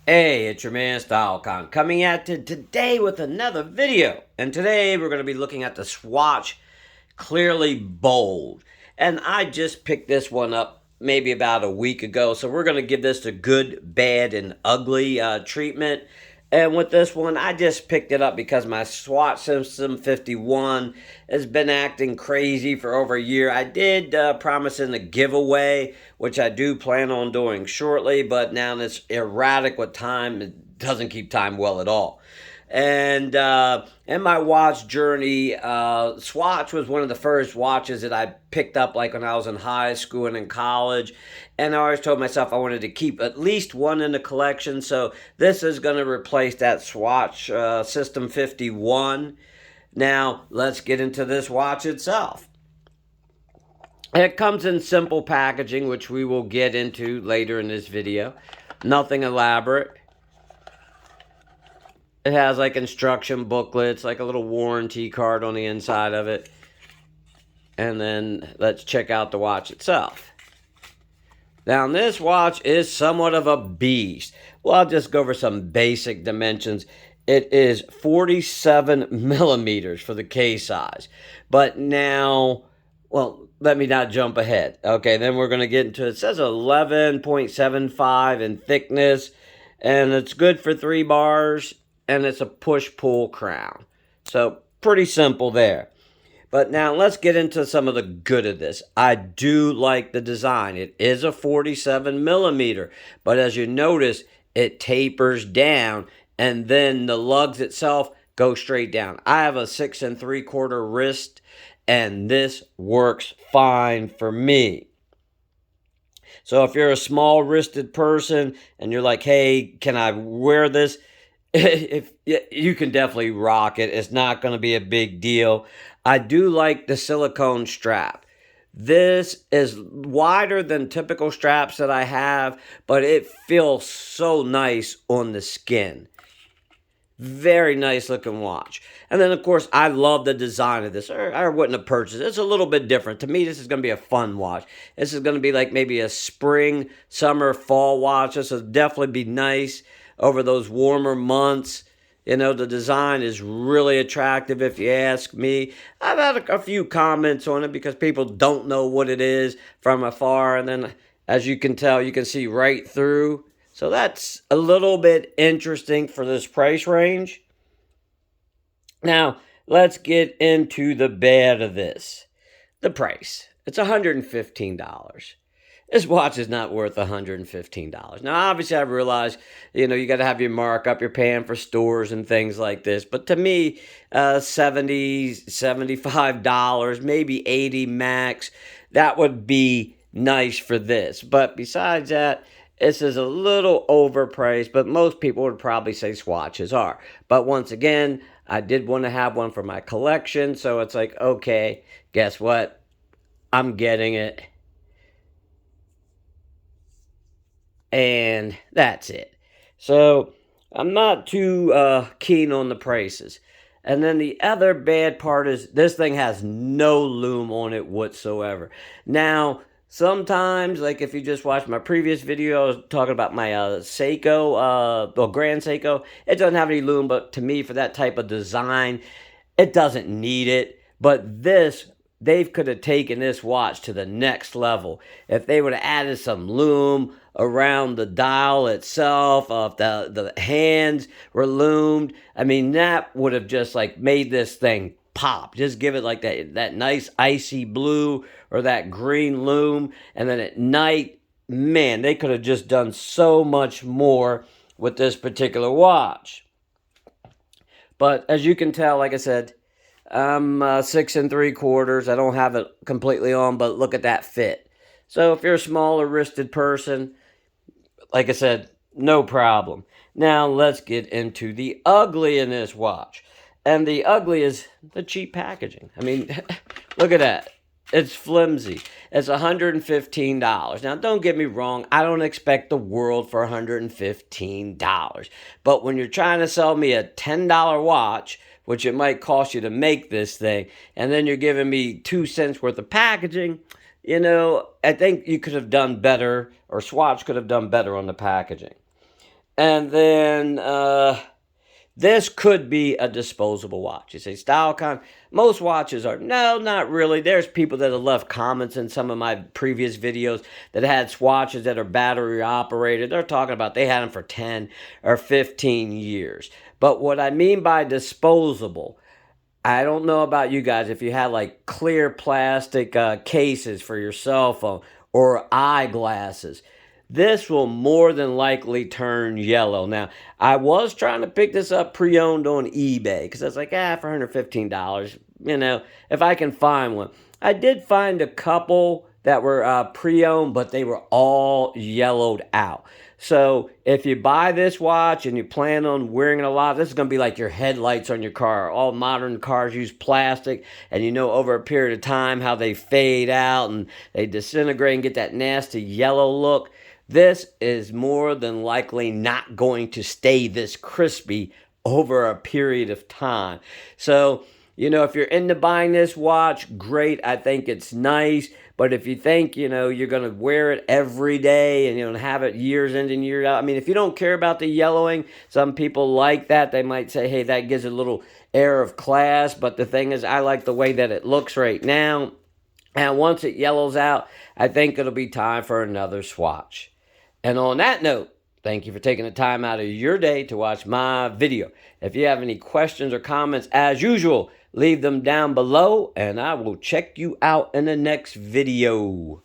Hey, it's your man StyleCon coming at you today with another video. And today we're going to be looking at the Swatch Clearly Bold. And I just picked this one up maybe about a week ago. So we're going to give this a good, bad, and ugly treatment. And with this one, I just picked it up because my Swatch System 51 has been acting crazy for over a year. I did promise in the giveaway, which I do plan on doing shortly, but now it's erratic with time. It doesn't keep time well at all. And in my watch journey, Swatch was one of the first watches that I picked up like when I was in high school and in college. And I always told myself I wanted to keep at least one in the collection. So this is going to replace that Swatch System 51. Now, let's get into this watch itself. It comes in simple packaging, which we will get into later in this video. Nothing elaborate. It has like instruction booklets, like a little warranty card on the inside of it. And then let's check out the watch itself. Now this watch is somewhat of a beast. Well, I'll just go over some basic dimensions. It is 47 millimeters for the case size. But now, well, let me not jump ahead. Okay, then we're going to get into it. It says 11.75 in thickness. And it's good for 3 bars. And it's a push-pull crown. So, pretty simple there. But now, let's get into some of the good of this. I do like the design. It is a 47 millimeter. But as you notice, it tapers down. And then the lugs itself go straight down. I have a 6 3/4 wrist. And this works fine for me. So, if you're a small-wristed person and you're like, hey, can I wear this? If you can definitely rock it. It's not going to be a big deal. I do like the silicone strap. This is wider than typical straps that I have, but it feels so nice on the skin. Very nice looking watch. And then, of course, I love the design of this. I wouldn't have purchased it. It's a little bit different. To me, this is going to be a fun watch. This is going to be like maybe a spring, summer, fall watch. This will definitely be nice over those warmer months. You know, the design is really attractive if you ask me. I've had a few comments on it because people don't know what it is from afar. And then, as you can tell, you can see right through. So that's a little bit interesting for this price range. Now, let's get into the bad of this. The price. It's $115. This watch is not worth $115. Now, obviously, I realize, you got to have your markup. You're paying for stores and things like this. But to me, $70, $75, maybe $80 max, that would be nice for this. But besides that, this is a little overpriced, but most people would probably say Swatches are. But once again, I did want to have one for my collection. So it's like, okay, guess what? I'm getting it. And that's it. So I'm not too keen on the prices. And then the other bad part is this thing has no lume on it whatsoever. Now, sometimes, like if you just watched my previous video, I was talking about my Seiko, Grand Seiko. It doesn't have any lume, but to me, for that type of design, it doesn't need it. But this, they could have taken this watch to the next level. If they would have added some lume around the dial itself, if the hands were lumed, I mean, that would have just like made this thing pop. Just give it like that nice icy blue or that green lume. And then at night, man, they could have just done so much more with this particular watch. But as you can tell, like I said, I'm 6 3/4. I don't have it completely on, but look at that fit. So if you're a smaller wristed person, like I said, no problem. Now let's get into the ugly in this watch. And the ugly is the cheap packaging. I mean, look at that. It's flimsy. It's $115. Now, don't get me wrong. I don't expect the world for $115. But when you're trying to sell me a $10 watch, which it might cost you to make this thing, and then you're giving me 2 cents worth of packaging, I think you could have done better, or Swatch could have done better on the packaging. And then this could be a disposable watch. You say, StyleCon, most watches are. No, not really. There's people that have left comments in some of my previous videos that had Swatches that are battery operated. They're talking about they had them for 10 or 15 years. But what I mean by disposable, I don't know about you guys if you had like clear plastic cases for your cell phone or eyeglasses. This will more than likely turn yellow. Now, I was trying to pick this up pre-owned on eBay because I was like, for $115, if I can find one. I did find a couple that were pre-owned, but they were all yellowed out. So if you buy this watch and you plan on wearing it a lot, this is going to be like your headlights on your car. All modern cars use plastic, and over a period of time how they fade out and they disintegrate and get that nasty yellow look. This is more than likely not going to stay this crispy over a period of time. So, if you're into buying this watch, great. I think it's nice. But if you think, you're going to wear it every day and, have it years in and years out. I mean, if you don't care about the yellowing, some people like that. They might say, hey, that gives it a little air of class. But the thing is, I like the way that it looks right now. And once it yellows out, I think it'll be time for another swatch. And on that note, thank you for taking the time out of your day to watch my video. If you have any questions or comments, as usual, leave them down below, and I will check you out in the next video.